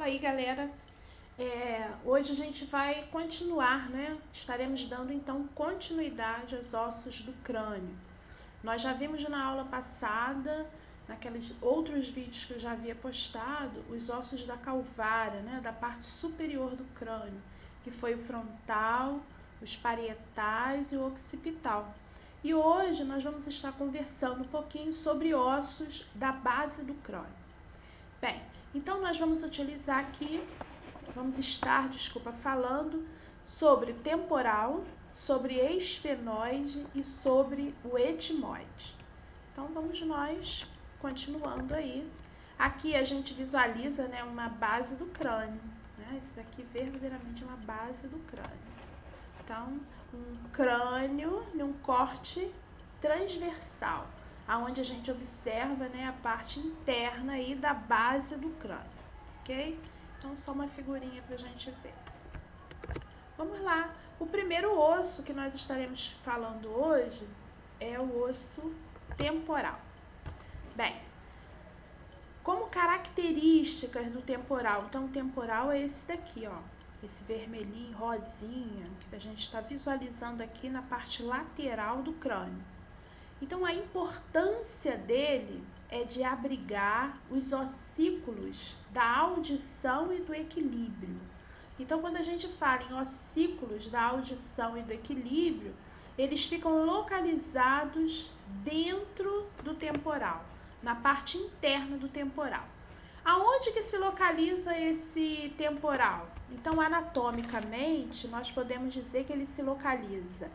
Fala aí, galera. Hoje a gente vai continuar, né? Estaremos dando então continuidade aos ossos do crânio. Nós já vimos na aula passada, naqueles outros vídeos que eu já havia postado, os ossos da calvária, né? Da parte superior do crânio, que foi o frontal, os parietais e o occipital. E hoje nós vamos estar conversando um pouquinho sobre ossos da base do crânio. Bem, então nós vamos estar falando sobre temporal, sobre esfenoide e sobre o etimoide. Então vamos nós continuando aí. Aqui a gente visualiza, né, uma base do crânio, né? Isso aqui verdadeiramente é uma base do crânio. Então, um crânio num corte transversal, aonde a gente observa, né, a parte interna aí da base do crânio, ok? Então, só uma figurinha para a gente ver. Vamos lá. O primeiro osso que nós estaremos falando hoje é o osso temporal. Bem, como características do temporal, então o temporal é esse daqui, ó, esse vermelhinho, rosinha, que a gente está visualizando aqui na parte lateral do crânio. Então, a importância dele é de abrigar os ossículos da audição e do equilíbrio. Então, quando a gente fala em ossículos da audição e do equilíbrio, eles ficam localizados dentro do temporal, na parte interna do temporal. Aonde que se localiza esse temporal? Então, anatomicamente, nós podemos dizer que ele se localiza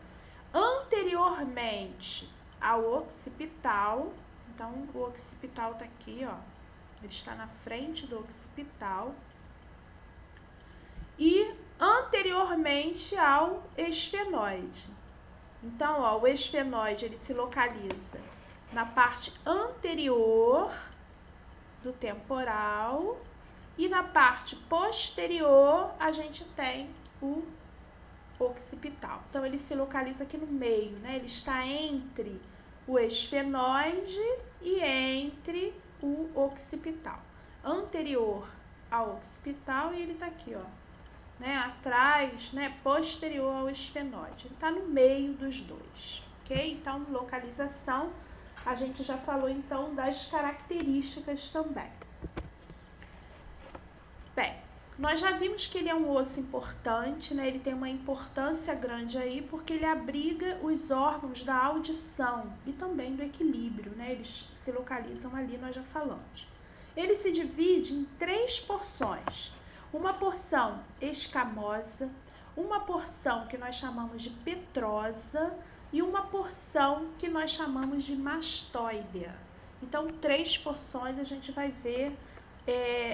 anteriormente ao occipital. Então, o occipital está aqui, ó. Ele está na frente do occipital. E anteriormente ao esfenoide. Então, ó, o esfenoide ele se localiza na parte anterior do temporal e na parte posterior a gente tem o occipital. Então, ele se localiza aqui no meio, né? Ele está entre o esfenoide e entre o occipital. Anterior ao occipital e ele está aqui, ó, né? Atrás, né? Posterior ao esfenoide. Ele está no meio dos dois, ok? Então, localização, a gente já falou então das características também. Bem, nós já vimos que ele é um osso importante, né? Ele tem uma importância grande aí porque ele abriga os órgãos da audição e também do equilíbrio, né? Eles se localizam ali, nós já falamos. Ele se divide em 3 porções. Uma porção escamosa, uma porção que nós chamamos de petrosa e uma porção que nós chamamos de mastoidea. Então, 3 porções a gente vai ver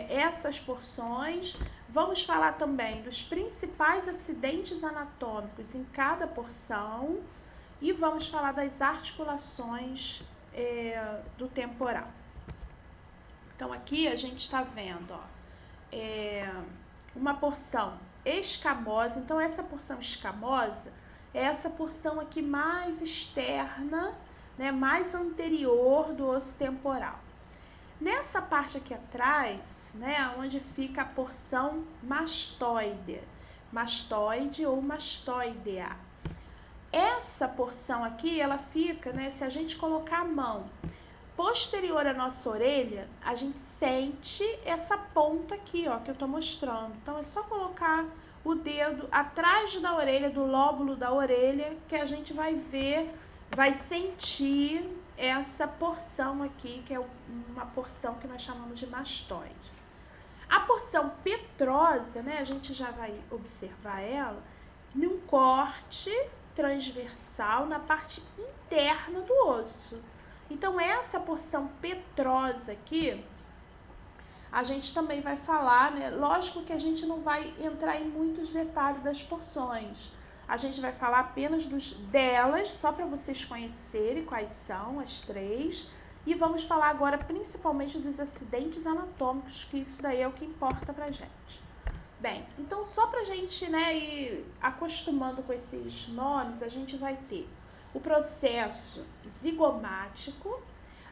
essas porções. Vamos falar também dos principais acidentes anatômicos em cada porção e vamos falar das articulações do temporal. Então, aqui a gente está vendo, ó, uma porção escamosa. Então, essa porção escamosa é essa porção aqui mais externa, né, mais anterior do osso temporal. Nessa parte aqui atrás, né, onde fica a porção mastoide ou mastoidea. Essa porção aqui, ela fica, né, se a gente colocar a mão posterior à nossa orelha, a gente sente essa ponta aqui, ó, que eu tô mostrando. Então, é só colocar o dedo atrás da orelha, do lóbulo da orelha, que a gente vai ver, vai sentir essa porção aqui, que é uma porção que nós chamamos de mastoide. A porção petrosa, né, a gente já vai observar ela num corte transversal na parte interna do osso. Então, essa porção petrosa aqui, a gente também vai falar, né? Lógico que a gente não vai entrar em muitos detalhes das porções. A gente vai falar apenas delas, só para vocês conhecerem quais são as 3. E vamos falar agora principalmente dos acidentes anatômicos, que isso daí é o que importa pra gente. Bem, então só pra gente, né, ir acostumando com esses nomes, a gente vai ter o processo zigomático,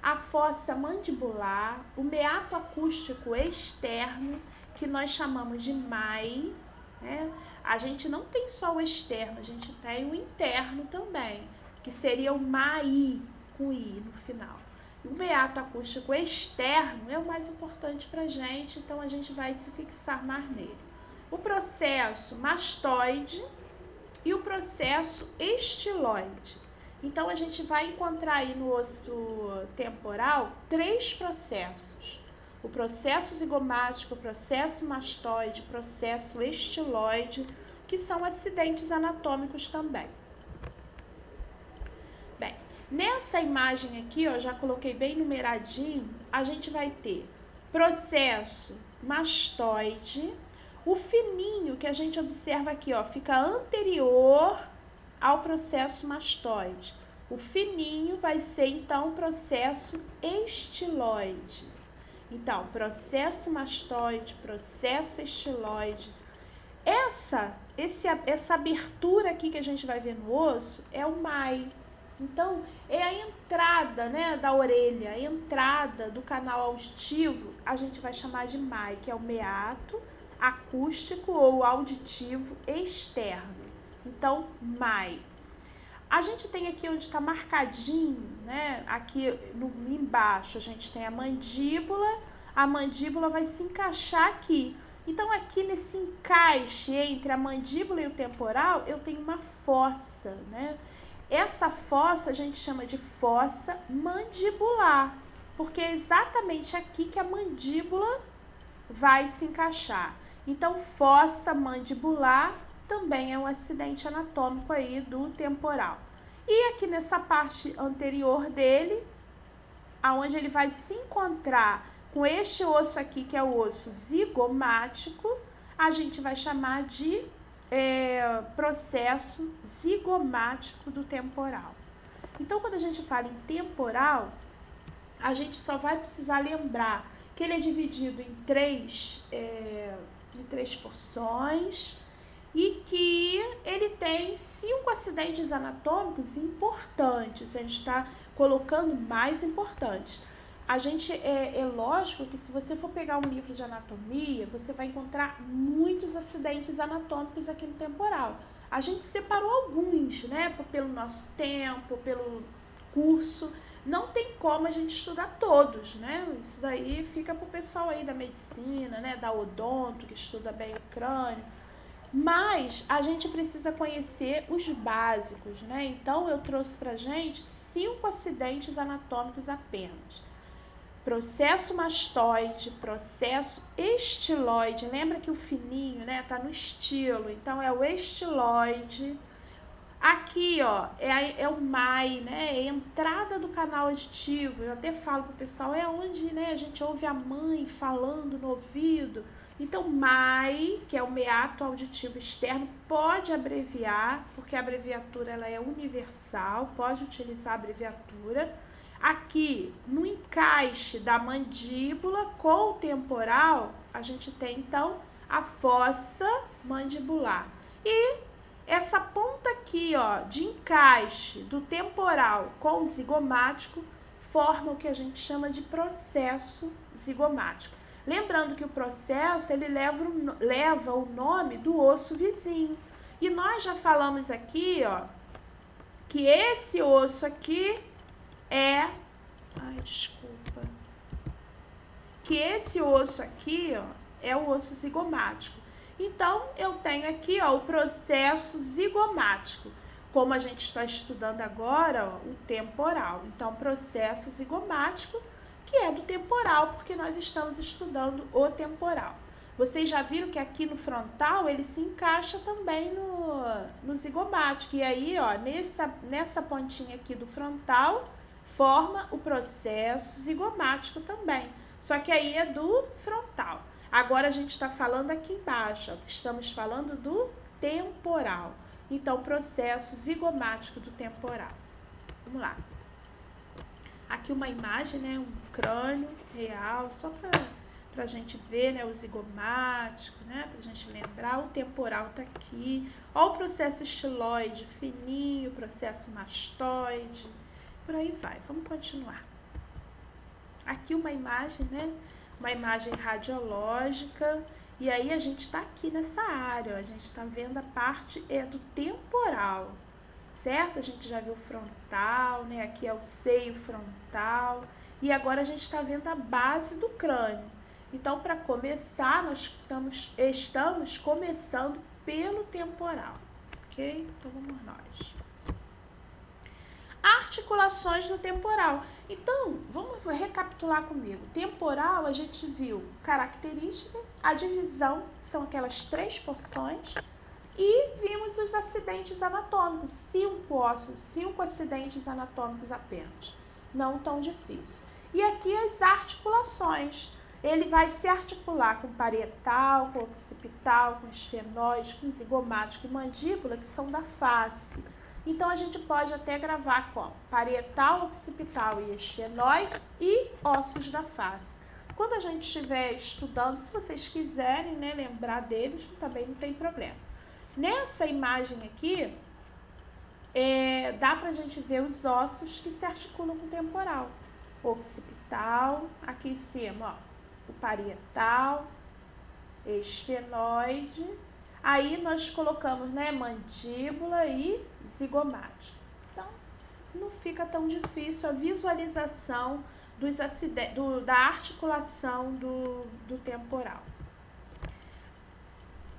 a fossa mandibular, o meato acústico externo, que nós chamamos de MAI, né? A gente não tem só o externo, a gente tem o interno também, que seria o MAI, com I no final. O meato acústico externo é o mais importante para a gente, então a gente vai se fixar mais nele. O processo mastoide e o processo estiloide. Então, a gente vai encontrar aí no osso temporal 3 processos. O processo zigomático, o processo mastoide, o processo estiloide, que são acidentes anatômicos também. Bem, nessa imagem aqui, ó, já coloquei bem numeradinho, a gente vai ter processo mastoide. O fininho que a gente observa aqui, ó, fica anterior ao processo mastoide. O fininho vai ser, então, o processo estiloide. Então, processo mastoide, processo estiloide. Essa abertura aqui que a gente vai ver no osso é o MAI. Então, é a entrada, né, da orelha, a entrada do canal auditivo, a gente vai chamar de MAI, que é o meato acústico ou auditivo externo. Então, MAI. A gente tem aqui onde está marcadinho, né? Aqui embaixo a gente tem a mandíbula vai se encaixar aqui. Então, aqui nesse encaixe entre a mandíbula e o temporal, eu tenho uma fossa, né? Essa fossa a gente chama de fossa mandibular, porque é exatamente aqui que a mandíbula vai se encaixar. Então, fossa mandibular também é um acidente anatômico aí do temporal. E aqui nessa parte anterior dele, aonde ele vai se encontrar com este osso aqui, que é o osso zigomático, a gente vai chamar de processo zigomático do temporal. Então, quando a gente fala em temporal, a gente só vai precisar lembrar que ele é dividido em três porções e que ele tem 5 acidentes anatômicos importantes. A gente está colocando mais importantes. A gente, é lógico que se você for pegar um livro de anatomia, você vai encontrar muitos acidentes anatômicos aqui no temporal. A gente separou alguns, né, pelo nosso tempo, pelo curso. Não tem como a gente estudar todos, né? Isso daí fica para o pessoal aí da medicina, né, da odonto, que estuda bem o crânio. Mas a gente precisa conhecer os básicos, né? Então, eu trouxe pra gente 5 acidentes anatômicos apenas. Processo mastoide, processo estiloide. Lembra que o fininho, né, tá no estilo. Então, é o estiloide. Aqui, ó, é o MAI, né? É a entrada do canal auditivo. Eu até falo pro pessoal, é onde, né, a gente ouve a mãe falando no ouvido. Então, MAI, que é o meato auditivo externo, pode abreviar, porque a abreviatura ela é universal, pode utilizar a abreviatura. Aqui, no encaixe da mandíbula com o temporal, a gente tem, então, a fossa mandibular. E essa ponta aqui, ó, de encaixe do temporal com o zigomático, forma o que a gente chama de processo zigomático. Lembrando que o processo, ele leva o nome do osso vizinho. E nós já falamos aqui, ó, que esse osso aqui que esse osso aqui, ó, é o osso zigomático. Então, eu tenho aqui, ó, o processo zigomático. Como a gente está estudando agora, ó, o temporal. Então, processo zigomático, que é do temporal, porque nós estamos estudando o temporal. Vocês já viram que aqui no frontal ele se encaixa também no zigomático. E aí, ó, nessa pontinha aqui do frontal, forma o processo zigomático também. Só que aí é do frontal. Agora a gente está falando aqui embaixo, ó, estamos falando do temporal. Então, processo zigomático do temporal. Vamos lá. Aqui uma imagem, né, um crânio real, só para a gente ver, né, o zigomático, né, para a gente lembrar. O temporal tá aqui. Ó, o processo estiloide fininho, processo mastoide, por aí vai. Vamos continuar. Aqui uma imagem, né, uma imagem radiológica. E aí a gente está aqui nessa área, ó, a gente está vendo a parte do temporal, certo? A gente já viu o frontal, né? Aqui é o seio frontal. E agora a gente está vendo a base do crânio. Então, para começar, nós estamos começando pelo temporal, ok? Então, vamos nós. Articulações do temporal. Então, vamos recapitular comigo. Temporal, a gente viu característica, a divisão, são aquelas 3 porções, e vimos os acidentes anatômicos, 5 ossos, 5 acidentes anatômicos apenas. Não tão difícil. E aqui as articulações. Ele vai se articular com parietal, com occipital, com esfenóide, com zigomático e mandíbula, que são da face. Então, a gente pode até gravar com parietal, occipital e esfenóide e ossos da face. Quando a gente estiver estudando, se vocês quiserem, né, lembrar deles, também não tem problema. Nessa imagem aqui, dá pra gente ver os ossos que se articulam com o temporal. Occipital, aqui em cima, ó, o parietal, esfenóide. Aí nós colocamos, né, mandíbula e zigomático. Então, não fica tão difícil a visualização dos acidentes, da articulação do temporal.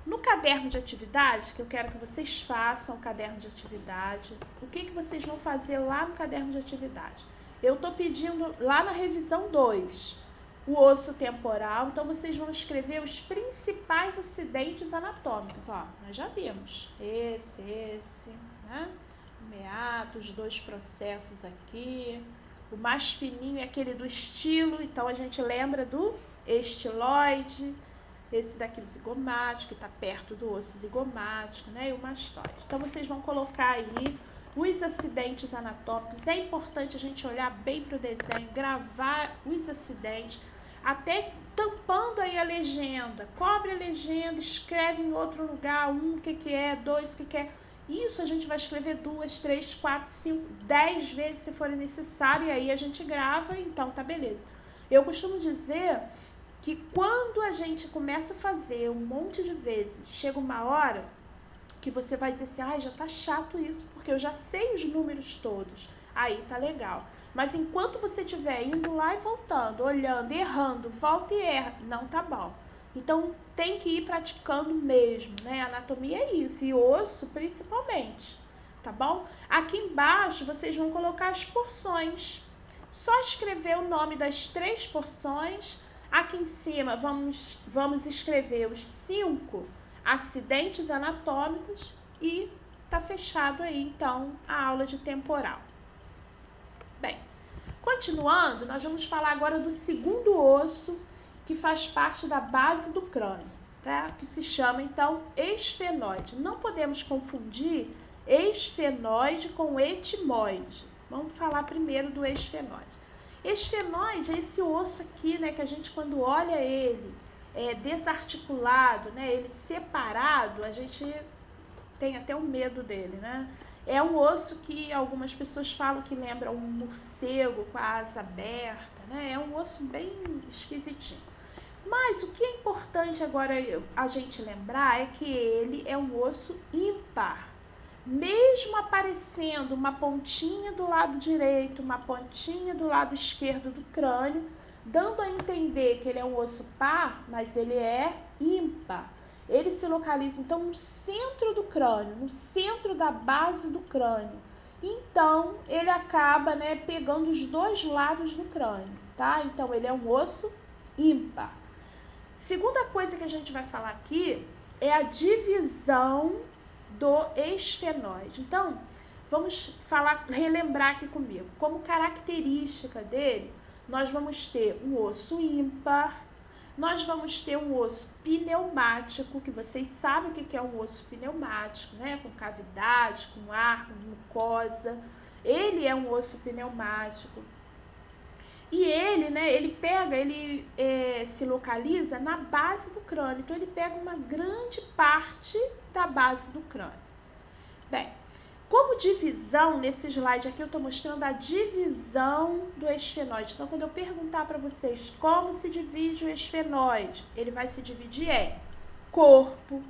No caderno de atividade, que eu quero que vocês façam o caderno de atividade, o que vocês vão fazer lá no caderno de atividade? Eu estou pedindo lá na revisão 2, o osso temporal, então vocês vão escrever os principais acidentes anatômicos, ó, nós já vimos, esse, né, o meato, os 2 processos aqui, o mais fininho é aquele do estilo, então a gente lembra do estiloide, esse daqui o zigomático, que está perto do osso zigomático, né, e o mastoide. Então vocês vão colocar aí os acidentes anatômicos, é importante a gente olhar bem para o desenho, gravar os acidentes, até tampando aí a legenda, cobre a legenda, escreve em outro lugar, 1 o que é, 2 o que é. Isso a gente vai escrever 2, 3, 4, 5, 10 vezes se for necessário, e aí a gente grava, então tá beleza. Eu costumo dizer que quando a gente começa a fazer um monte de vezes, chega uma hora que você vai dizer assim, já tá chato isso, porque eu já sei os números todos, aí tá legal. Mas enquanto você estiver indo lá e voltando, olhando, errando, volta e erra, não tá bom. Então, tem que ir praticando mesmo, né? Anatomia é isso, e osso principalmente, tá bom? Aqui embaixo, vocês vão colocar as porções. Só escrever o nome das 3 porções. Aqui em cima, vamos escrever os 5 acidentes anatômicos e tá fechado aí, então, a aula de temporal. Bem, continuando, nós vamos falar agora do segundo osso, que faz parte da base do crânio, tá? Que se chama, então, esfenóide. Não podemos confundir esfenóide com etimoide. Vamos falar primeiro do esfenóide. Esfenóide é esse osso aqui, né, que a gente, quando olha ele desarticulado, né, ele separado, a gente tem até um medo dele, né? É um osso que algumas pessoas falam que lembra um morcego com a asa aberta, né? É um osso bem esquisitinho. Mas o que é importante agora a gente lembrar é que ele é um osso ímpar. Mesmo aparecendo uma pontinha do lado direito, uma pontinha do lado esquerdo do crânio, dando a entender que ele é um osso par, mas ele é ímpar. Ele se localiza, então, no centro do crânio, no centro da base do crânio. Então, ele acaba, né, pegando os 2 lados do crânio, tá? Então, ele é um osso ímpar. Segunda coisa que a gente vai falar aqui é a divisão do esfenóide. Então, vamos relembrar aqui comigo. Como característica dele, nós vamos ter um osso ímpar, nós vamos ter um osso pneumático, que vocês sabem o que é um osso pneumático, né? Com cavidade, com ar, com mucosa. Ele é um osso pneumático. E ele, né, ele se localiza na base do crânio. Então, ele pega uma grande parte da base do crânio. Bem, como divisão, nesse slide aqui eu estou mostrando a divisão do esfenóide. Então, quando eu perguntar para vocês como se divide o esfenóide, ele vai se dividir em corpo,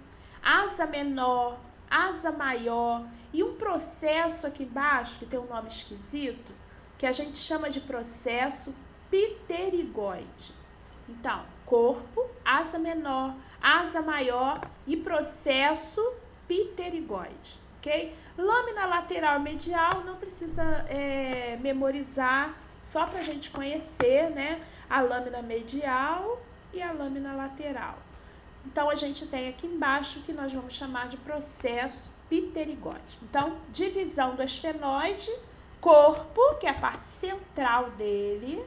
asa menor, asa maior e um processo aqui embaixo, que tem um nome esquisito, que a gente chama de processo pterigoide. Então, corpo, asa menor, asa maior e processo pterigoide, ok? Lâmina lateral e medial não precisa memorizar, só para a gente conhecer, né, a lâmina medial e a lâmina lateral. Então, a gente tem aqui embaixo que nós vamos chamar de processo pterigóide. Então, divisão do esfenoide, corpo, que é a parte central dele,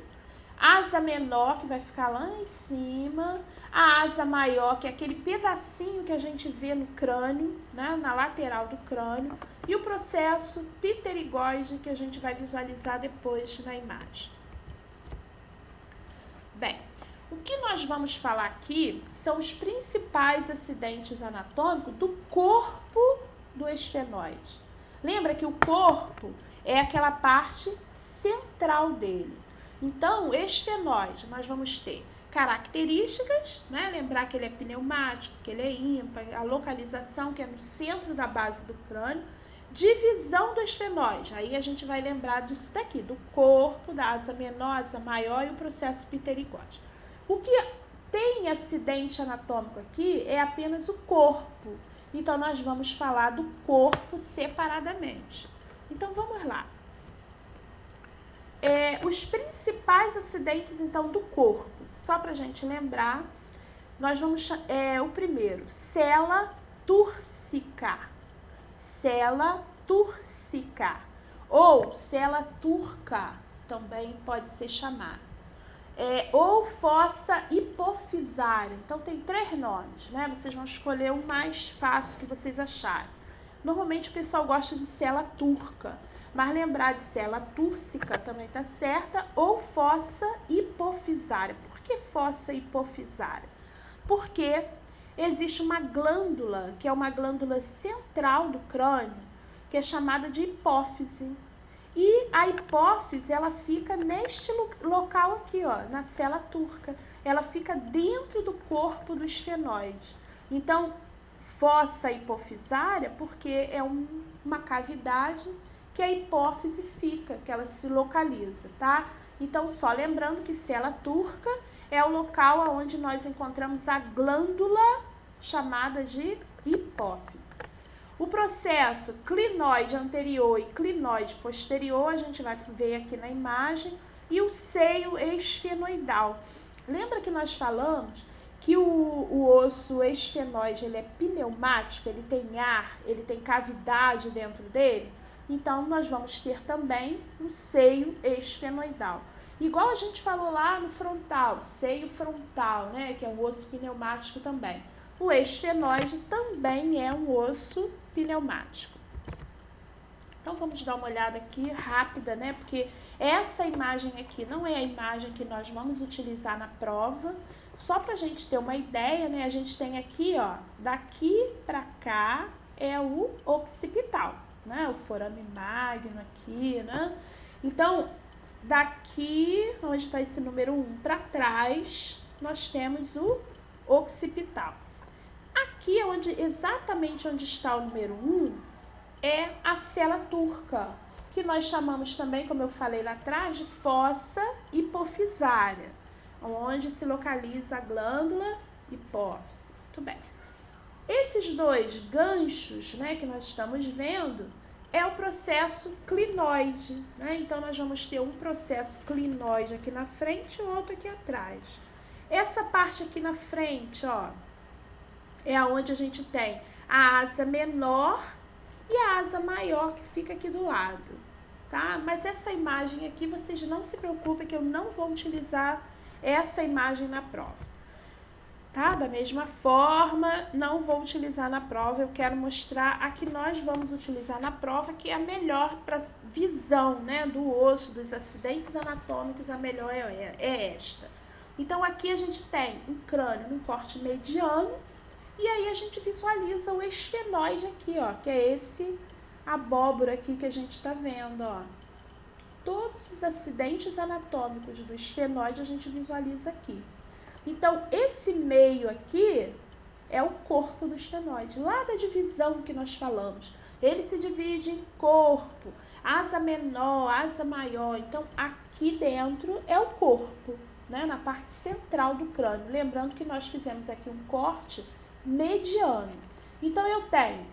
asa menor, que vai ficar lá em cima, a asa maior, que é aquele pedacinho que a gente vê no crânio, né, na lateral do crânio, e o processo pterigóide, que a gente vai visualizar depois na imagem. Bem, o que nós vamos falar aqui são os principais acidentes anatômicos do corpo do esfenoide. Lembra que o corpo é aquela parte central dele. Então, o esfenoide, nós vamos ter características, né? Lembrar que ele é pneumático, que ele é ímpar, a localização que é no centro da base do crânio, divisão do esfenoide. Aí a gente vai lembrar disso daqui, do corpo, da asa menor, asa maior e o processo pterigóide. O que tem acidente anatômico aqui é apenas o corpo. Então, nós vamos falar do corpo separadamente. Então, vamos lá. Os principais acidentes, então, do corpo. Só para a gente lembrar, nós vamos... o primeiro, sela túrcica. Sela túrcica. Ou sela turca, também pode ser chamada. Ou fossa hipofisária. Então, tem 3 nomes, né? Vocês vão escolher o mais fácil que vocês acharem. Normalmente, o pessoal gosta de sela turca, mas lembrar de sela túrcica também tá certa, ou fossa hipofisária. Por que fossa hipofisária? Porque existe uma glândula, que é uma glândula central do crânio, que é chamada de hipófise. E a hipófise, ela fica neste local aqui, ó, na sela turca. Ela fica dentro do corpo do esfenoide. Então, fossa hipofisária, porque é uma cavidade que a hipófise fica, que ela se localiza, tá? Então, só lembrando que sela turca é o local onde nós encontramos a glândula chamada de hipófise. O processo clinoide anterior e clinoide posterior, a gente vai ver aqui na imagem, e o seio esfenoidal. Lembra que nós falamos que o osso esfenoide, ele é pneumático, ele tem ar, ele tem cavidade dentro dele? Então, nós vamos ter também o seio esfenoidal. Igual a gente falou lá no frontal, seio frontal, né, que é um osso pneumático também. O esfenoide também é um osso pneumático. Então, vamos dar uma olhada aqui rápida, né? Porque essa imagem aqui não é a imagem que nós vamos utilizar na prova. Só para a gente ter uma ideia, né? A gente tem aqui, ó, daqui para cá é o occipital, né? O forame magno aqui, né? Então, daqui, onde está esse número 1 para trás, nós temos o occipital. Aqui, exatamente onde está o número 1, é a sela turca, que nós chamamos também, como eu falei lá atrás, de fossa hipofisária, onde se localiza a glândula hipófise. Muito bem. Esses 2 ganchos, né, que nós estamos vendo, é o processo clinoide, né? Então, nós vamos ter um processo clinoide aqui na frente e outro aqui atrás. Essa parte aqui na frente, ó, é onde a gente tem a asa menor e a asa maior que fica aqui do lado, tá? Mas essa imagem aqui, vocês não se preocupem que eu não vou utilizar essa imagem na prova, tá? Da mesma forma, não vou utilizar na prova, eu quero mostrar a que nós vamos utilizar na prova, que é a melhor para visão, né, do osso, dos acidentes anatômicos, a melhor é esta. Então, aqui a gente tem um crânio num corte mediano, e aí a gente visualiza o esfenoide aqui, ó, que é esse abóbora aqui que a gente está vendo, ó. Todos os acidentes anatômicos do esfenoide a gente visualiza aqui. Então, esse meio aqui é o corpo do esfenoide, lá da divisão que nós falamos. Ele se divide em corpo, asa menor, asa maior. Então, aqui dentro é o corpo, né? Na parte central do crânio. Lembrando que nós fizemos aqui um corte mediano. Então, eu tenho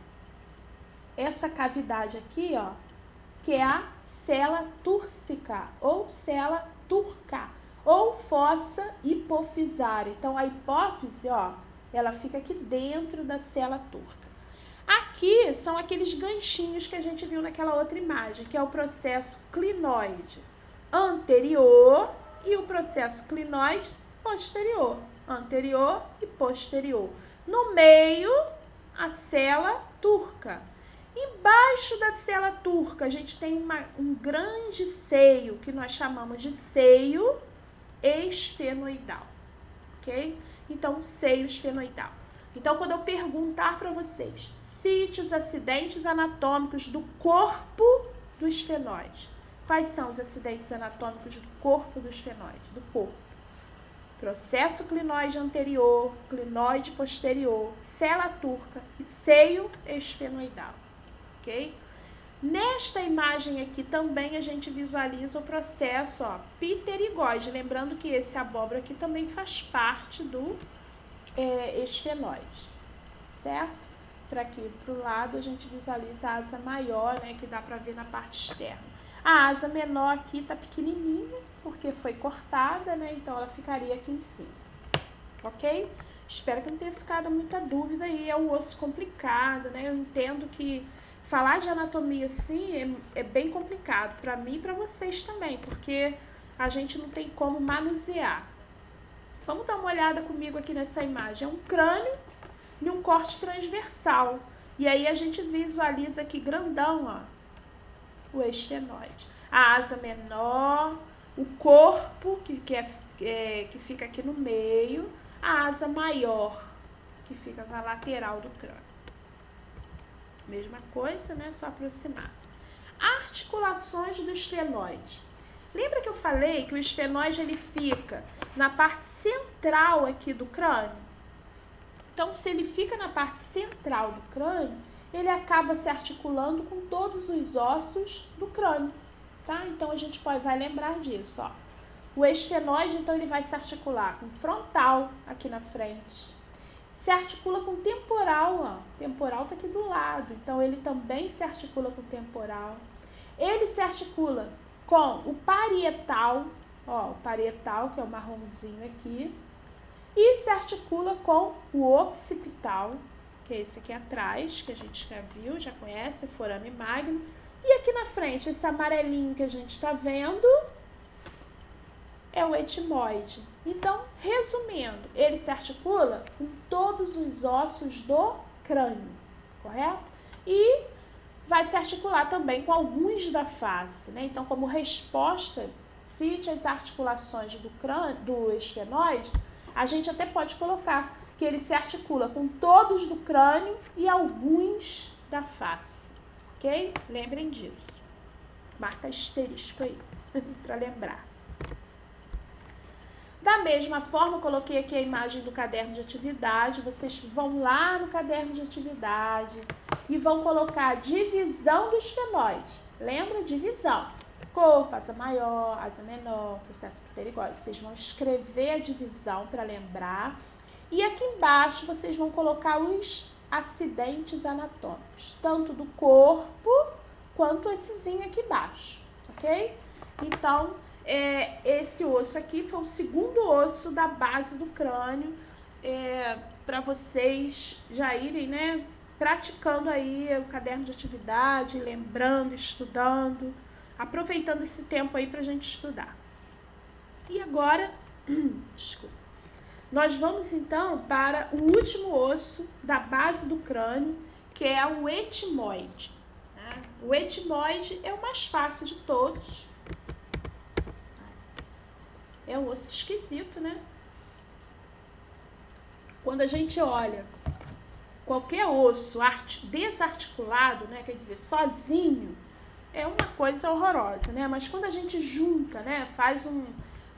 essa cavidade aqui, ó, que é a cela túrcica, ou cela turca, ou fossa hipofisária. Então, a hipófise, ó, ela fica aqui dentro da cela turca. Aqui são aqueles ganchinhos que a gente viu naquela outra imagem, que é o processo clinoide anterior e o processo clinoide posterior, anterior e posterior. No meio, a cela turca. Embaixo da cela turca, a gente tem um grande seio, que nós chamamos de seio esfenoidal, ok? Então, seio esfenoidal. Então, quando eu perguntar para vocês, cite os acidentes anatômicos do corpo do esfenoide. Quais são os acidentes anatômicos do corpo do esfenoide? Do corpo. Processo clinoide anterior, clinoide posterior, cela turca e seio esfenoidal, ok? Nesta imagem aqui também a gente visualiza o processo, ó, pterigóide. Lembrando que esse abóbora aqui também faz parte do esfenoide, certo? Para aqui, para o lado, a gente visualiza a asa maior, né, que dá para ver na parte externa. A asa menor aqui tá pequenininha, porque foi cortada, né, então ela ficaria aqui em cima, ok? Espero que não tenha ficado muita dúvida aí, é um osso complicado, né, eu entendo que falar de anatomia assim é bem complicado, para mim e para vocês também, porque a gente não tem como manusear. Vamos dar uma olhada comigo aqui nessa imagem, é um crânio e um corte transversal. E aí a gente visualiza aqui grandão, ó, o esfenoide. A asa menor, o corpo, que fica aqui no meio, a asa maior, que fica na lateral do crânio. Mesma coisa, né? Só aproximar. Articulações do esfenoide. Lembra que eu falei que o esfenoide ele fica na parte central aqui do crânio? Então, se ele fica na parte central do crânio, ele acaba se articulando com todos os ossos do crânio, tá? Então, a gente vai lembrar disso, ó. O esfenoide, então, ele vai se articular com frontal aqui na frente. Se articula com temporal, ó. Temporal tá aqui do lado, então ele também se articula com temporal. Ele se articula com o parietal, ó, o parietal, que é o marronzinho aqui. E se articula com o occipital, que é esse aqui atrás, que a gente já viu, já conhece, forame magno. E aqui na frente, esse amarelinho que a gente está vendo é o etimoide. Então, resumindo, ele se articula com todos os ossos do crânio, correto? E vai se articular também com alguns da face, né? Então, como resposta, cite as articulações do crânio, do esfenoide. A gente até pode colocar que ele se articula com todos do crânio e alguns da face, ok? Lembrem disso. Marca asterisco aí, para lembrar. Da mesma forma, eu coloquei aqui a imagem do caderno de atividade. Vocês vão lá no caderno de atividade e vão colocar a divisão do esfenoide. Lembra? Divisão. Corpo, asa maior, asa menor, processo pterigóide. Vocês vão escrever a divisão para lembrar. E aqui embaixo vocês vão colocar os acidentes anatômicos, tanto do corpo quanto essezinho aqui embaixo, ok? Então, esse osso aqui foi o segundo osso da base do crânio, para vocês já irem, né, praticando aí o caderno de atividade, lembrando, estudando, aproveitando esse tempo aí para a gente estudar. E agora, desculpa, nós vamos então para o último osso da base do crânio, que é o etimoide, né? O etimoide é o mais fácil de todos. É um osso esquisito, né? Quando a gente olha qualquer osso desarticulado, né, quer dizer, sozinho, é uma coisa horrorosa, né? Mas quando a gente junta, né,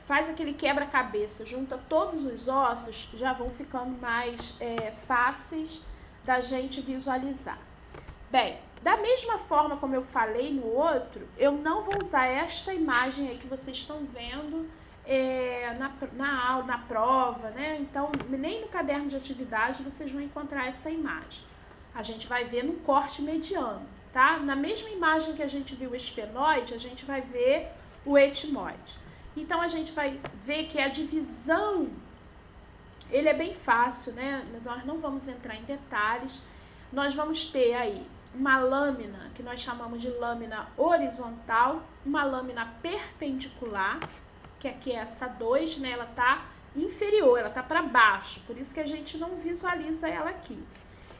faz aquele quebra-cabeça, junta todos os ossos, já vão ficando mais fáceis da gente visualizar. Bem, da mesma forma como eu falei no outro, eu não vou usar esta imagem aí que vocês estão vendo na aula, na prova, né? Então, nem no caderno de atividade vocês vão encontrar essa imagem. A gente vai ver no corte mediano, tá? Na mesma imagem que a gente viu o esfenoide, a gente vai ver o etimoide. Então, a gente vai ver que a divisão, ele é bem fácil, né? Nós não vamos entrar em detalhes. Nós vamos ter aí uma lâmina, que nós chamamos de lâmina horizontal, uma lâmina perpendicular, que aqui é essa 2, né? Ela tá inferior, ela tá para baixo, por isso que a gente não visualiza ela aqui.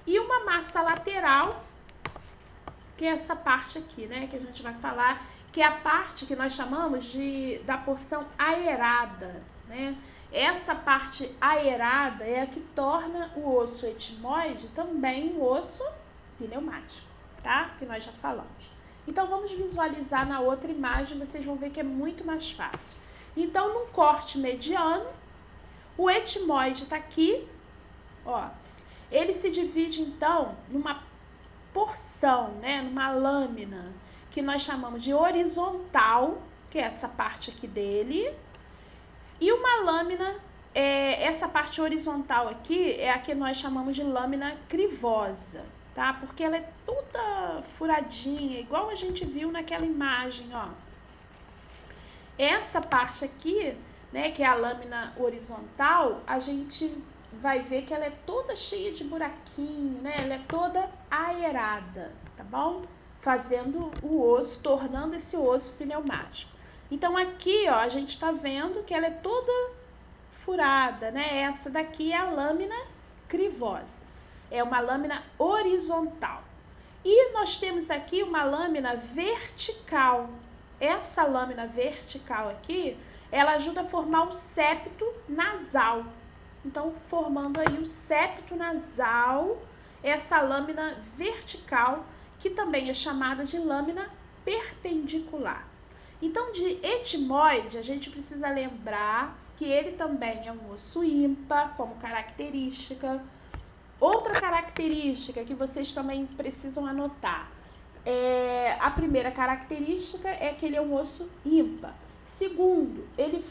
E uma massa lateral, que é essa parte aqui, né? Que a gente vai falar, que é a parte que nós chamamos da porção aerada, né? Essa parte aerada é a que torna o osso etimoide também um osso pneumático, tá? Que nós já falamos. Então, vamos visualizar na outra imagem, vocês vão ver que é muito mais fácil. Então, num corte mediano, o etimoide tá aqui, ó. Ele se divide, então, numa porção, né? Numa lâmina, que nós chamamos de horizontal, que é essa parte aqui dele, e uma lâmina, essa parte horizontal aqui é a que nós chamamos de lâmina crivosa, tá? Porque ela é toda furadinha, igual a gente viu naquela imagem, ó. Essa parte aqui, né, que é a lâmina horizontal, a gente vai ver que ela é toda cheia de buraquinho, né? Ela é toda aerada, tá bom? Fazendo o osso, tornando esse osso pneumático. Então, aqui, ó, a gente tá vendo que ela é toda furada, né? Essa daqui é a lâmina crivosa. É uma lâmina horizontal. E nós temos aqui uma lâmina vertical. Essa lâmina vertical aqui, ela ajuda a formar o septo nasal. Então, formando aí o septo nasal, essa lâmina vertical, que também é chamada de lâmina perpendicular. Então, de etimoide, a gente precisa lembrar que ele também é um osso ímpar, como característica. Outra característica que vocês também precisam anotar, a primeira característica é que ele é um osso ímpar. Segundo, ele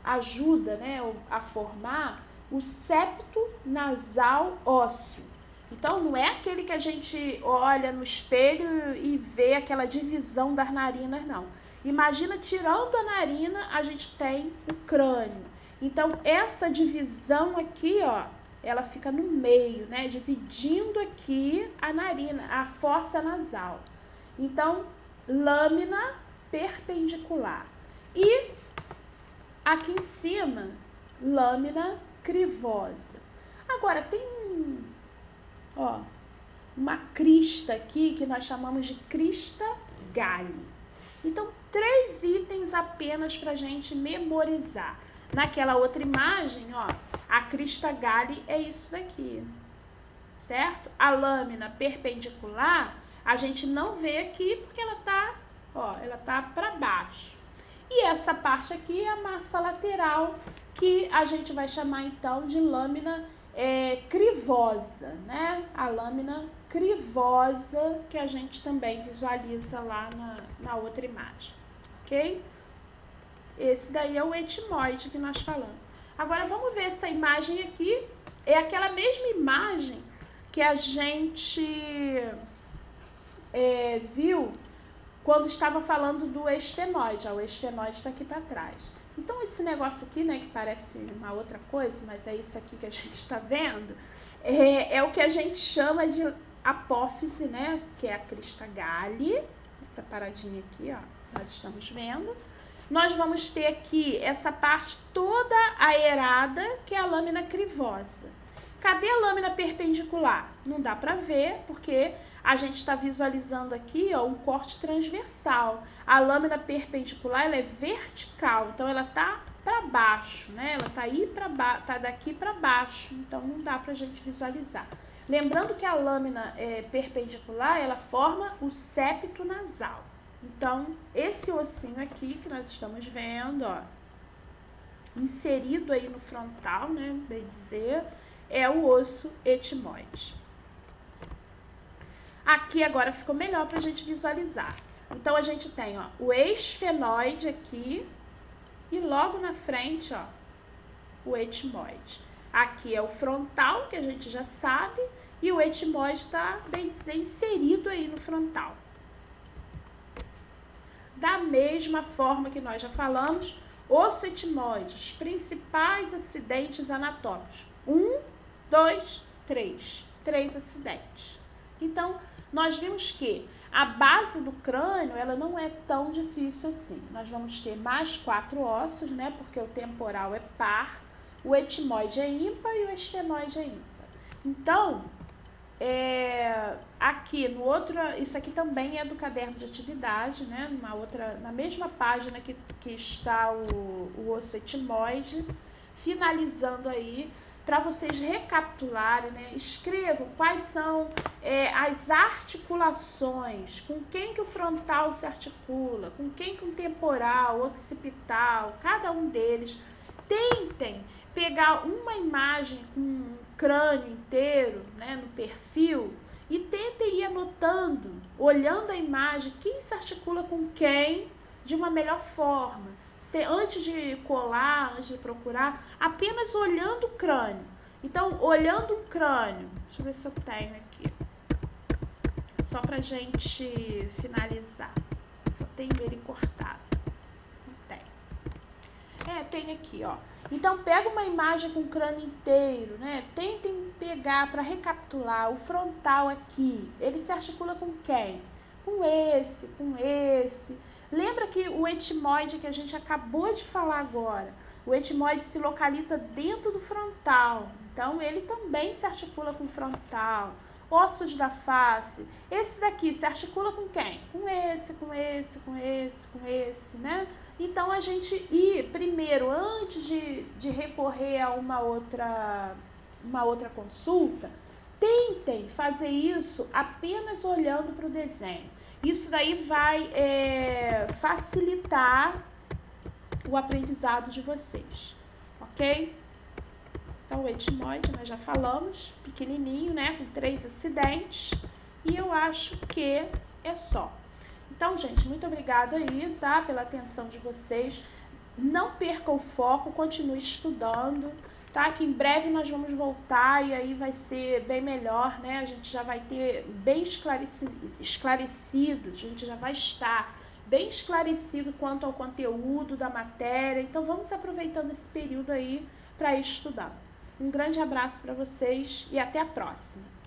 ajuda, né, a formar o septo nasal ósseo. Então, não é aquele que a gente olha no espelho e vê aquela divisão das narinas, não. Imagina, tirando a narina, a gente tem o crânio. Então, essa divisão aqui, ó, ela fica no meio, né, dividindo aqui a narina, a fossa nasal. Então, lâmina perpendicular. E aqui em cima, lâmina crivosa. Agora, tem uma crista aqui que nós chamamos de crista Galli. Então, 3 itens apenas para a gente memorizar. Naquela outra imagem, ó, a crista Galli é isso daqui, certo? A lâmina perpendicular, a gente não vê aqui porque ela tá para baixo. E essa parte aqui é a massa lateral, que a gente vai chamar então de lâmina crivosa, né? A lâmina crivosa que a gente também visualiza lá na outra imagem, ok? Esse daí é o etimoide que nós falamos. Agora, vamos ver essa imagem aqui. É aquela mesma imagem que a gente viu quando estava falando do esfenoide. Ó, o esfenoide está aqui para trás. Então, esse negócio aqui, né, que parece uma outra coisa, mas é isso aqui que a gente está vendo, é o que a gente chama de apófise, né, que é a crista Galli, essa paradinha aqui, ó, nós estamos vendo. Nós vamos ter aqui essa parte toda aerada, que é a lâmina crivosa. Cadê a lâmina perpendicular? Não dá para ver, porque a gente está visualizando aqui, ó, um corte transversal. A lâmina perpendicular, ela é vertical, então ela tá para baixo, né? Ela tá aí para baixo, tá daqui para baixo, então não dá para a gente visualizar. Lembrando que a lâmina perpendicular, ela forma o septo nasal. Então, esse ossinho aqui que nós estamos vendo, ó, inserido aí no frontal, né, bem dizer, é o osso etimoide. Aqui agora ficou melhor para a gente visualizar. Então, a gente tem, ó, o esfenoide aqui e logo na frente, ó, o etimoide. Aqui é o frontal, que a gente já sabe, e o etimoide está, bem dizer, inserido aí no frontal. Da mesma forma que nós já falamos, osso etimoide, os principais acidentes anatômicos. 1, 2, 3. 3 acidentes. Então, nós vimos que a base do crânio, ela não é tão difícil assim. Nós vamos ter mais 4 ossos, né? Porque o temporal é par, o etimoide é ímpar e o esfenoide é ímpar. Então, aqui no outro, isso aqui também é do caderno de atividade, né? Na mesma página que está o osso etimoide, finalizando aí, para vocês recapitularem, né? Escrevam quais são as articulações, com quem que o frontal se articula, com quem que o temporal, o occipital, cada um deles. Tentem pegar uma imagem com um crânio inteiro, né, no perfil, e tentem ir anotando, olhando a imagem, quem se articula com quem de uma melhor forma. Antes de colar, antes de procurar, apenas olhando o crânio. Então, olhando o crânio, deixa eu ver se eu tenho aqui, só pra gente finalizar. Só tenho ele cortado. Não tem. Tem aqui, ó. Então, pega uma imagem com o crânio inteiro, né? Tentem pegar para recapitular o frontal aqui. Ele se articula com quem? Com esse, com esse. Lembra que o etimoide que a gente acabou de falar agora, o etimoide se localiza dentro do frontal, então ele também se articula com o frontal. Ossos da face, esse daqui se articula com quem? Com esse, com esse, com esse, com esse, né? Então, a gente ir primeiro, antes de recorrer a uma outra consulta, tentem fazer isso apenas olhando para o desenho. Isso daí vai facilitar o aprendizado de vocês, ok? Então, o etimoide, nós já falamos, pequenininho, né, com 3 acidentes, e eu acho que é só. Então, gente, muito obrigada aí, tá, pela atenção de vocês. Não percam o foco, continue estudando, tá? Que em breve nós vamos voltar e aí vai ser bem melhor, né? A gente já vai ter bem esclarecido, a gente já vai estar bem esclarecido quanto ao conteúdo da matéria. Então, vamos aproveitando esse período aí para ir estudando. Um grande abraço para vocês e até a próxima!